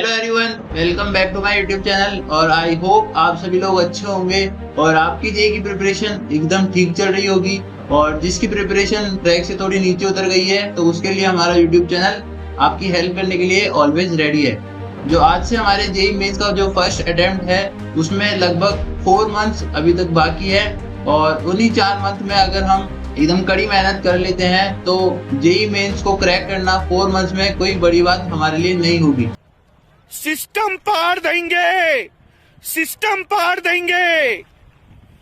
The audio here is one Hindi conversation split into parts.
Hello everyone, welcome back to my YouTube channel. और आई होप आप सभी लोग अच्छे होंगे और आपकी जेईई की प्रिपरेशन एकदम ठीक चल रही होगी। और जिसकी प्रिपरेशन ट्रैक से थोड़ी नीचे उतर गई है तो उसके लिए हमारा यूट्यूब चैनल आपकी हेल्प करने के लिए ऑलवेज रेडी है। जो आज से हमारे जेईई मेंस का जो फर्स्ट अटेम्प्ट है उसमें लगभग 4 मंथ्स अभी तक बाकी है और उन्हीं 4 मंथ में अगर हम एकदम कड़ी मेहनत कर लेते हैं तो जेईई मेंस को क्रैक करना 4 मंथ्स में कोई बड़ी बात हमारे लिए नहीं होगी। सिस्टम पार देंगे, सिस्टम पार देंगे।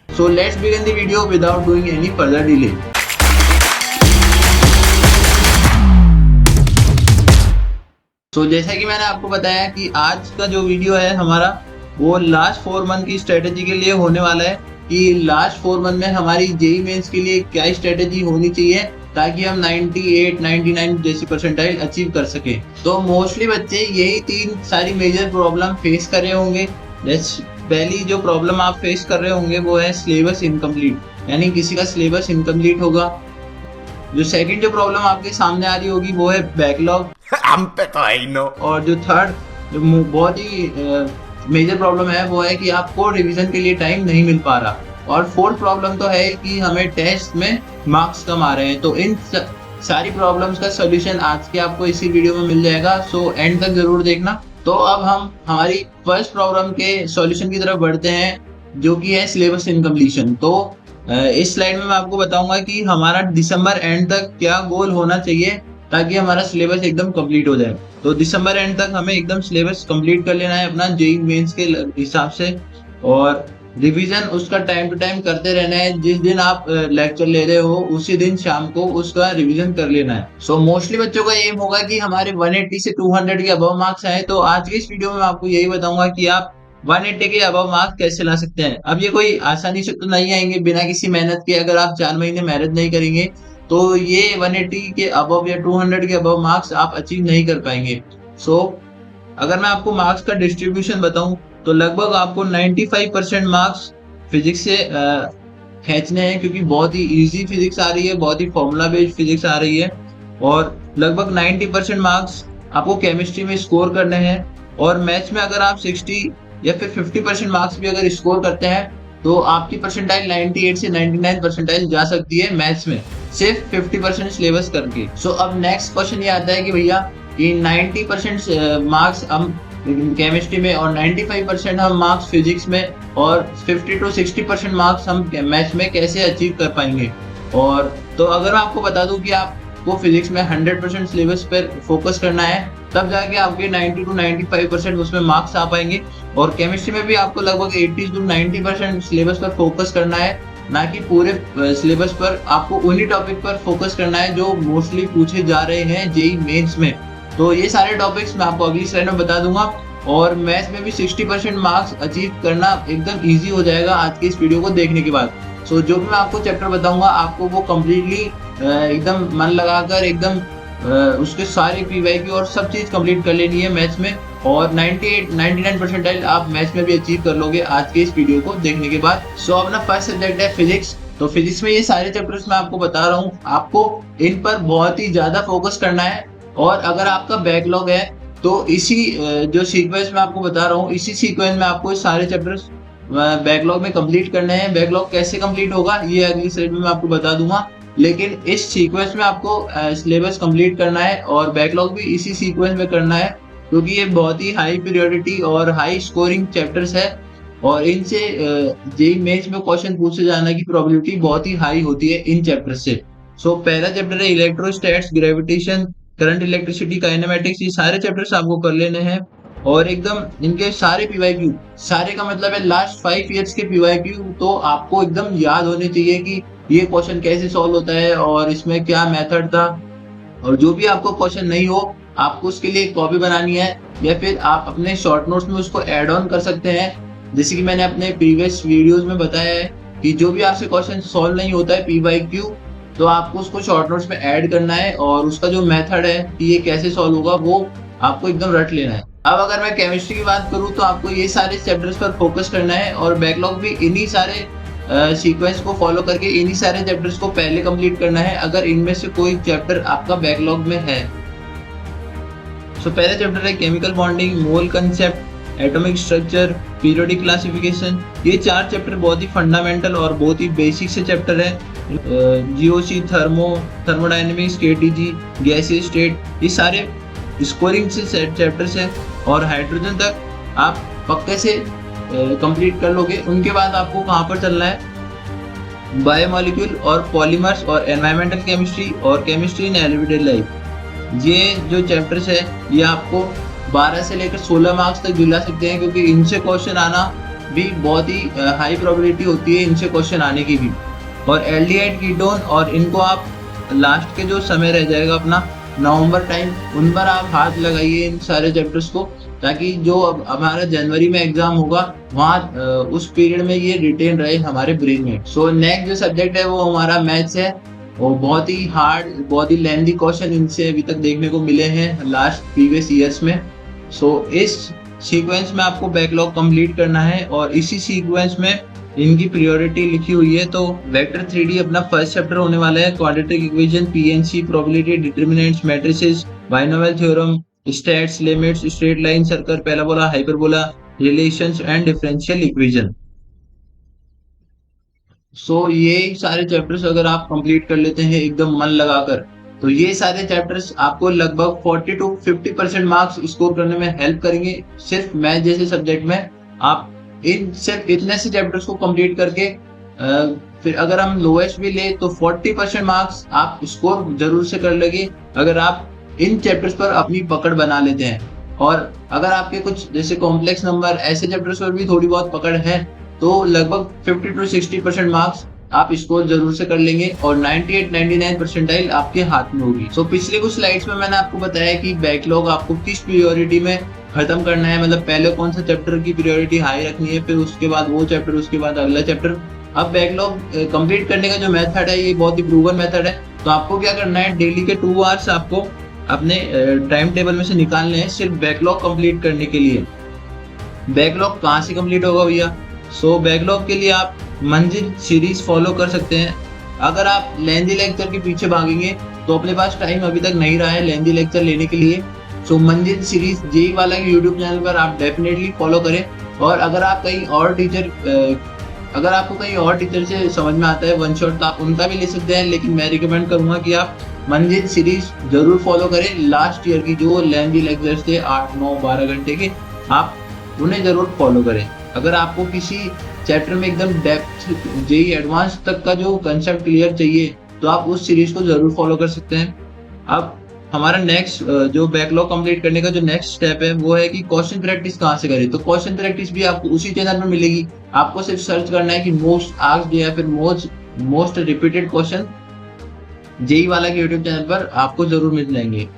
So let's begin the video without doing any further delay. So जैसा कि मैंने आपको बताया कि आज का जो वीडियो है हमारा वो लास्ट 4 मंथ की स्ट्रेटेजी के लिए होने वाला है कि लास्ट 4 मंथ में हमारी जेईई मेंस के लिए क्या स्ट्रेटेजी होनी चाहिए ताकि हम 98, 99 जैसी परसेंटाइल अचीव कर सके। तो मोस्टली बच्चे यही 3 सारी मेजर प्रॉब्लम फेस कर रहे होंगे। पहली जो प्रॉब्लम आप फेस कर रहे होंगे वो है सिलेबस इनकम्प्लीट, यानी किसी का सिलेबस इनकम्प्लीट होगा। जो सेकंड जो प्रॉब्लम आपके सामने आ रही होगी वो है बैकलॉग। हम पे तो है ही नो। और जो थर्ड जो बहुत ही मेजर प्रॉब्लम है वो है कि आपको रिवीजन के लिए टाइम नहीं मिल पा रहा। और फोर्थ प्रॉब्लम तो है कि हमें टेस्ट में मार्क्स कम आ रहे हैं। तो इन सारी प्रॉब्लम्स का सॉल्यूशन आज के आपको इसी वीडियो में मिल जाएगा, सो एंड तक जरूर देखना। तो अब हम हमारी फर्स्ट प्रॉब्लम के सॉल्यूशन की तरफ बढ़ते हैं जो कि है सिलेबस इनकम्प्लीशन। तो इस स्लाइड में मैं आपको बताऊंगा कि हमारा दिसंबर एंड तक क्या गोल होना चाहिए ताकि हमारा सिलेबस एकदम कंप्लीट हो जाए। तो दिसंबर एंड तक हमें एकदम सिलेबस कंप्लीट कर लेना है अपना जेईई मेंस के हिसाब से, और रिवीजन उसका टाइम टू टाइम करते रहना है। जिस दिन आप लेक्चर ले रहे हो उसी दिन शाम को उसका रिवीजन कर लेना है। सो मोस्टली बच्चों का एम होगा कि हमारे 180 से 200 के अबव मार्क्स आए। तो आज के इस वीडियो में मैं आपको यही बताऊंगा कि आप 180 के अबव मार्क्स कैसे ला सकते हैं। अब ये कोई आसानी से तो नहीं आएंगे बिना किसी मेहनत के। अगर आप 4 महीने मेहनत नहीं करेंगे तो ये 180 के अबव या 200 के अबव मार्क्स आप अचीव नहीं कर पाएंगे। सो अगर मैं आपको मार्क्स का डिस्ट्रीब्यूशन बताऊं तो लगभग आपको 95% मार्क्स फिजिक्स से खींचने हैं, क्योंकि बहुत ही इजी फिजिक्स आ रही है, बहुत ही फॉर्मूला बेस्ड फिजिक्स आ रही है। और लगभग 90% मार्क्स आपको केमिस्ट्री में स्कोर करने हैं। और मैथ्स में अगर आप 60 या फिर 50% मार्क्स भी अगर स्कोर करते हैं तो आपकी परसेंटाइल 98 से 99 परसेंटाइल जा सकती है मैथ्स में, सिर्फ 50% सिलेबस करके। सो अब नेक्स्ट क्वेश्चन ये आता है कि भैया कि 90% मार्क्स हम केमिस्ट्री में और 95% हम मार्क्स फिजिक्स में और 50 to 60% मार्क्स हम मैथ्स में कैसे अचीव कर पाएंगे। और तो अगर मैं आपको बता दूं कि आपको फिजिक्स में 100% सिलेबस पर फोकस करना है तब जाके आपके 90 to 95% उसमें मार्क्स आ पाएंगे। और केमिस्ट्री में भी आपको लगभग 80 to 90% सिलेबस पर फोकस करना है, ना कि पूरे सिलेबस पर। आपको उन्हीं टॉपिक पर फोकस करना है जो मोस्टली पूछे जा रहे हैं जेईई मेंस में। तो ये सारे टॉपिक्स मैं आपको अगली स्लाइड में बता दूंगा। और मैथ्स में भी 60% मार्क्स अचीव करना एकदम इजी हो जाएगा आज के इस वीडियो को देखने के बाद। सो जो भी मैं आपको चैप्टर बताऊंगा आपको वो कम्प्लीटली एकदम मन लगाकर एकदम उसके सारे पीवाईक्यू और सब चीज कंप्लीट कर लेनी है मैथ्स में। और 98-99 परसेंटाइल आप मैथ्स में भी अचीव कर लोगे आज के इस वीडियो को देखने के बाद। सो अपना फर्स्ट सब्जेक्ट है फिजिक्स। तो फिजिक्स में ये सारे चैप्टर्स मैं आपको बता रहा हूँ, आपको इन पर बहुत ही ज्यादा फोकस करना है। और अगर आपका बैकलॉग है तो इसी जो सीक्वेंस में आपको बता रहा हूँ इसी सीक्वेंस में आपको सारे चैप्टर्स बैकलॉग में कंप्लीट करने हैं। बैकलॉग कैसे कंप्लीट होगा ये अगली स्लाइड में मैं आपको बता दूंगा, लेकिन इस सीक्वेंस में आपको सिलेबस कंप्लीट करना है और बैकलॉग भी इसी सीक्वेंस में करना है, क्योंकि ये बहुत ही हाई पीरियोडिटी और हाई स्कोरिंग चैप्टर्स है और इनसे जेईई मेंस में क्वेश्चन पूछे जाने की प्रोबेबिलिटी बहुत ही हाई होती है इन चैप्टर से। सो पहला चैप्टर है इलेक्ट्रोस्टैट्स, ग्रेविटेशन, करंट, इलेक्ट्रिसिटी, काइनेमेटिक्स। ये सारे चैप्टर्स आपको कर लेने हैं और एकदम इनके सारे पीवाईक्यू, सारे का मतलब है लास्ट 5 इयर्स के पीवाईक्यू, तो आपको एकदम याद होने चाहिए कि ये क्वेश्चन कैसे सॉल्व होता है और इसमें क्या मेथड था। और जो भी आपको क्वेश्चन नहीं हो आपको उसके लिए एक कॉपी बनानी है या फिर आप अपने शॉर्ट नोट्स में उसको ऐड ऑन कर सकते हैं। जैसे कि मैंने अपने प्रीवियस वीडियोस में बताया है कि जो भी आपसे क्वेश्चन सॉल्व नहीं होता है पीवाईक्यू तो आपको उसको शॉर्ट नोट्स में ऐड करना है और उसका जो मेथड है कि ये कैसे सॉल्व होगा वो आपको एकदम रट लेना है। अब अगर मैं केमिस्ट्री की बात करूँ तो आपको ये सारे चैप्टर्स पर फोकस करना है और बैकलॉग भी इन्हीं सारे सीक्वेंस को फॉलो करके इन्हीं सारे चैप्टर्स को पहले कंप्लीट करना है अगर इनमें से कोई चैप्टर आपका बैकलॉग में है। सो पहला चैप्टर है केमिकल बॉन्डिंग, मोल concept, atomic structure, periodic classification. ये 4 चैप्टर बहुत ही फंडामेंटल और बहुत ही बेसिक से चैप्टर है। जीओसी, थर्मोडायनेमिक्स, केटीजी, गैसीय स्टेट, ये सारे स्कोरिंग से चैप्टर्स हैं और हाइड्रोजन तक आप पक्के से कंप्लीट कर लोगे। उनके बाद आपको कहाँ पर चलना है, बायोमोलिक्यूल और पॉलीमर्स और एनवायरमेंटल केमिस्ट्री और केमिस्ट्री इन एवरीडे लाइफ। ये जो चैप्टर्स है ये आपको 12 से लेकर 16 मार्क्स तक दिला सकते हैं, क्योंकि इनसे क्वेश्चन आना भी बहुत ही हाई प्रोबेबिलिटी होती है इनसे क्वेश्चन आने की भी। और एल्डिहाइड कीटोन, और इनको आप लास्ट के जो समय रह जाएगा अपना नवंबर टाइम, उन पर आप हाथ लगाइए इन सारे चैप्टर्स को, ताकि जो अब हमारा जनवरी में एग्जाम होगा वहाँ उस पीरियड में ये रिटेन रहे हमारे ब्रेन में। सो नेक्स्ट जो सब्जेक्ट है वो हमारा मैथ्स है। वो बहुत ही हार्ड, बहुत ही लेंथी क्वेश्चन इनसे अभी तक देखने को मिले हैं लास्ट प्रीवियस ईयर्स में। सो इस सीक्वेंस में आपको बैकलॉग कंप्लीट करना है और इसी सीक्वेंस में इनकी प्रायोरिटी लिखी हुई है। तो वेक्टर 3D अपना फर्स्ट चैप्टर होने वाला है। Quadratic equation, PNC, probability, determinants, matrices, binomial theorem, stats, limits, straight line, circle, parabola, hyperbola, relations and differential equation. So ये सारे चैप्टर्स अगर आप कंप्लीट कर लेते हैं एकदम मन लगाकर, तो ये सारे चैप्टर्स आपको लगभग 40 to 50% मार्क्स स्कोर करने में हेल्प करेंगे। सिर्फ मैथ जैसे सब्जेक्ट में आप इन सिर्फ इतने से चैप्टर्स को कंप्लीट करके फिर अगर हम लोएस्ट भी ले तो 40% मार्क्स आप स्कोर जरूर से कर लेंगे, अगर आप इन चैप्टर्स पर अपनी पकड़ बना लेते हैं। और अगर आपके कुछ जैसे कॉम्प्लेक्स नंबर ऐसे चैप्टर्स पर भी थोड़ी बहुत पकड़ है तो लगभग 50 to 60% मार्क्स आप स्कोर जरूर से कर लेंगे और 98-99 परसेंटाइल आपके हाथ में होगी। सो पिछले कुछ स्लाइड्स में मैंने आपको बताया कि बैकलॉग आपको किस प्रायोरिटी में खत्म करना है, मतलब पहले कौन सा चैप्टर की प्रायोरिटी हाई रखनी है, फिर उसके बाद वो चैप्टर, उसके बाद अगला चैप्टर। अब बैकलॉग कंप्लीट करने का जो मेथड है ये बहुत ही प्रूवन मेथड है। तो आपको क्या करना है, डेली के 2 आवर्स आपको अपने टाइम टेबल में से निकालने हैं सिर्फ बैकलॉग कंप्लीट करने के लिए। बैकलॉग कहाँ से कंप्लीट होगा भैया? सो बैकलॉग के लिए आप मंजिल सीरीज फॉलो कर सकते हैं। अगर आप लेंदी लेक्चर के पीछे भागेंगे तो अपने पास टाइम अभी तक नहीं रहा है लेंदी लेक्चर लेने के लिए। सो मंजिल सीरीज जेई वाला यूट्यूब चैनल पर आप डेफिनेटली फॉलो करें। और अगर आप अगर आपको कहीं और टीचर से समझ में आता है वन शॉट, तो आप उनका भी ले सकते हैं, लेकिन मैं रिकमेंड करूंगा कि आप मंजिल सीरीज जरूर फॉलो करें। लास्ट ईयर की जो लेंदी लेक्चर्स थे 8, 9, 12 घंटे के, आप उन्हें जरूर फॉलो करें। अगर आपको किसी चैप्टर में एकदम डेप्थ जेई एडवांस तक का जो कंसेप्ट क्लियर चाहिए तो आप उस सीरीज को जरूर फॉलो कर सकते हैं। अब हमारा नेक्स्ट जो बैकलॉग कंप्लीट करने का जो नेक्स्ट स्टेप है वो है कि क्वेश्चन प्रैक्टिस कहाँ से करें। तो क्वेश्चन प्रैक्टिस भी आपको उसी चैनल में मिलेगी। आपको सिर्फ सर्च करना है कि मोस्ट आस्क्ड या फिर मोस्ट रिपीटेड क्वेश्चन जेई वाला के यूट्यूब चैनल पर आपको जरूर मिल जाएंगे।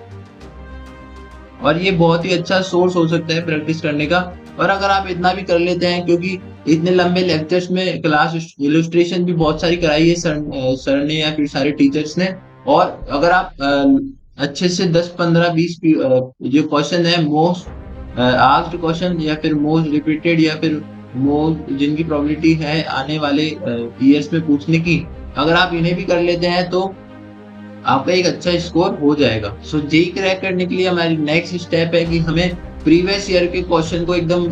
और ये बहुत ही अच्छा सोर्स हो सकता है प्रैक्टिस करने का। और अगर आप इतना भी कर लेते हैं, क्योंकि इतने लंबे लेक्चर्स में क्लास इलस्ट्रेशन भी बहुत सारी कराई है सर ने या फिर सारे टीचर्स ने, और अगर आप अच्छे से 10, 15, 20 जो क्वेश्चन है मोस्ट आस्क्ड क्वेश्चन या फिर मोस्ट रिपीटेड या फिर मोस्ट जिनकी प्रोबेबिलिटी है आने वाले ईयर्स में पूछने की, अगर आप इन्हें भी कर लेते हैं तो आपका एक अच्छा स्कोर हो जाएगा। सो जेई क्रैक करने के लिए हमारी नेक्स्ट स्टेप है कि हमें प्रीवियस ईयर के क्वेश्चन को एकदम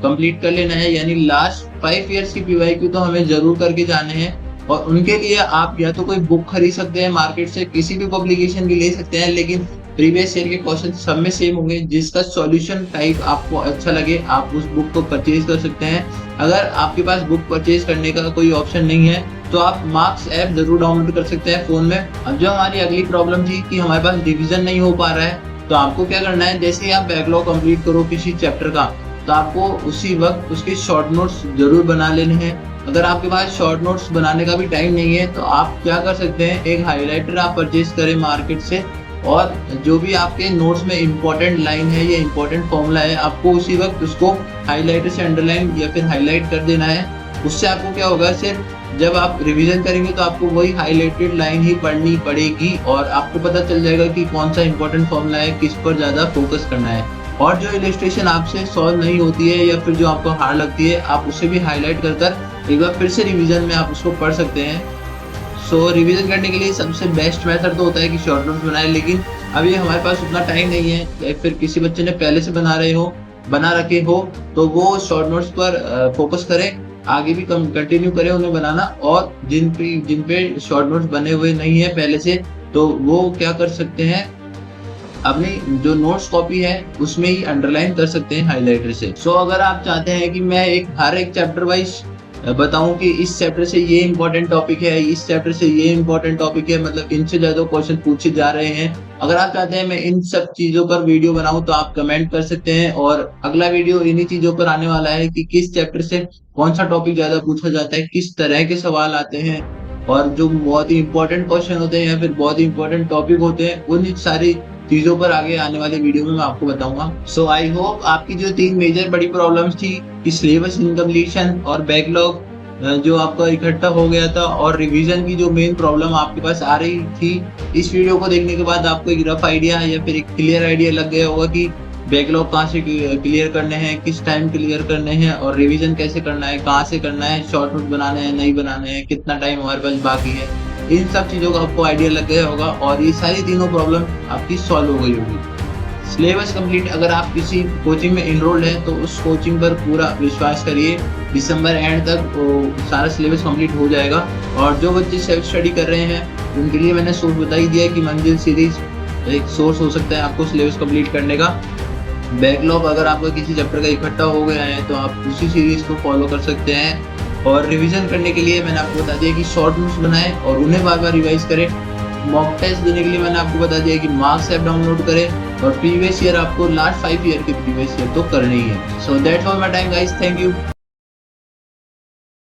कंप्लीट कर लेना है, यानी लास्ट 5 ईयर्स की पीवाईक्यू तो हमें जरूर करके जाने हैं। और उनके लिए आप या तो कोई बुक खरीद सकते हैं मार्केट से, किसी भी पब्लिकेशन की ले सकते हैं, लेकिन प्रीवियस ईयर के क्वेश्चन सब में सेम होंगे। जिसका सॉल्यूशन टाइप आपको अच्छा लगे आप उस बुक को परचेज कर सकते हैं। अगर आपके पास बुक परचेज करने का कोई ऑप्शन नहीं है तो आप मार्क्स ऐप जरूर डाउनलोड कर सकते हैं फोन में। अब जो हमारी अगली प्रॉब्लम थी कि हमारे पास रिवीजन नहीं हो पा रहा है, तो आपको क्या करना है, जैसे ही आप बैकलॉग कंप्लीट करो किसी चैप्टर का, तो आपको उसी वक्त उसके शॉर्ट नोट्स जरूर बना लेने हैं। अगर आपके पास शॉर्ट नोट्स बनाने का भी टाइम नहीं है तो आप क्या कर सकते हैं, एक हाइलाइटर आप परचेज करें मार्केट से, और जो भी आपके नोट्स में इंपॉर्टेंट लाइन है या इंपॉर्टेंट फॉर्मूला है आपको उसी वक्त उसको हाइलाइटर से अंडरलाइन या फिर हाईलाइट कर देना है। उससे आपको क्या होगा, सिर्फ जब आप रिवीजन करेंगे तो आपको वही हाईलाइटेड लाइन ही पढ़नी पड़ेगी और आपको पता चल जाएगा कि कौन सा इंपॉर्टेंट फॉर्मूला है, किस पर ज्यादा फोकस करना है। और जो इलस्ट्रेशन आपसे सॉल्व नहीं होती है या फिर जो आपको हार्ड लगती है, आप उसे भी हाईलाइट कर एक बार फिर से रिवीजन में आप उसको पढ़ सकते हैं। सो रिवीजन करने के लिए सबसे बेस्ट मेथड तो होता है कि शॉर्ट नोट्स बनाए, लेकिन अभी हमारे पास उतना टाइम नहीं है, या फिर किसी बच्चे ने पहले से बना रखे हो, तो वो शॉर्ट नोट्स पर फोकस करें, आगे भी कंटिन्यू करें उन्हें बनाना। और जिन पे शॉर्ट नोट्स बने हुए नहीं है पहले से, तो वो क्या कर सकते हैं, अपनी जो नोट्स कॉपी है उसमें ही अंडरलाइन कर सकते हैं हाइलाइटर से। सो अगर आप चाहते हैं कि मैं हर एक चैप्टर वाइज बताऊं कि इस चैप्टर से ये इंपॉर्टेंट टॉपिक है, इस चैप्टर से ये इंपॉर्टेंट टॉपिक है, मतलब इनसे ज्यादा क्वेश्चन पूछे जा रहे हैं, अगर आप चाहते हैं मैं इन सब चीजों पर वीडियो बनाऊं तो आप कमेंट कर सकते हैं। और अगला वीडियो इन्हीं चीजों पर आने वाला है कि किस चैप्टर से कौन सा टॉपिक ज्यादा पूछा जाता है, किस तरह के सवाल आते हैं, और जो बहुत ही इंपॉर्टेंट क्वेश्चन होते हैं या फिर बहुत ही इंपॉर्टेंट टॉपिक होते हैं, उन सारी चीजों पर आगे आने वाले वीडियो में मैं आपको बताऊंगा। सो आई होप आपकी जो 3 मेजर बड़ी प्रॉब्लम्स थी कि सिलेबस इनकम्प्लीशन और बैकलॉग जो आपका इकट्ठा हो गया था, और रिवीजन की जो मेन प्रॉब्लम आपके पास आ रही थी, इस वीडियो को देखने के बाद आपको एक रफ आइडिया या फिर एक क्लियर आइडिया लग गया होगा कि बैकलॉग कहाँ से क्लियर करने हैं, किस टाइम क्लियर करने हैं, और रिवीजन कैसे करना है, कहाँ से करना है, शॉर्ट नोट बनाने हैं नहीं बनाने हैं, कितना टाइम हमारे पास बाकी है, इन सब चीज़ों का आपको आइडिया लग गया होगा और ये सारी तीनों प्रॉब्लम आपकी सॉल्व हो गई होगी। सिलेबस कंप्लीट, अगर आप किसी कोचिंग में इनरोल्ड है तो उस कोचिंग पर पूरा विश्वास करिए, दिसंबर एंड तक वो सारा सिलेबस कंप्लीट हो जाएगा। और जो बच्चे सेल्फ स्टडी कर रहे हैं उनके लिए मैंने सोर्स बता ही दिया कि मंजिल सीरीज एक सोर्स हो सकता है आपको सिलेबस कंप्लीट करने का। बैकलॉग अगर आपका किसी चैप्टर का इकट्ठा हो गया है तो आप उसी सीरीज को फॉलो कर सकते हैं। और रिवीजन करने के लिए मैंने आपको बता दिया कि शॉर्ट नोट्स बनाएं और उन्हें बार बार रिवाइज करें। मॉक टेस्ट देने के लिए मैंने आपको बता दिया कि मार्क्स ऐप डाउनलोड करें, और प्रीवियस ईयर आपको लास्ट 5 ईयर के प्रीवियस ईयर तो करनी ही है। So that's all my time guys, thank you.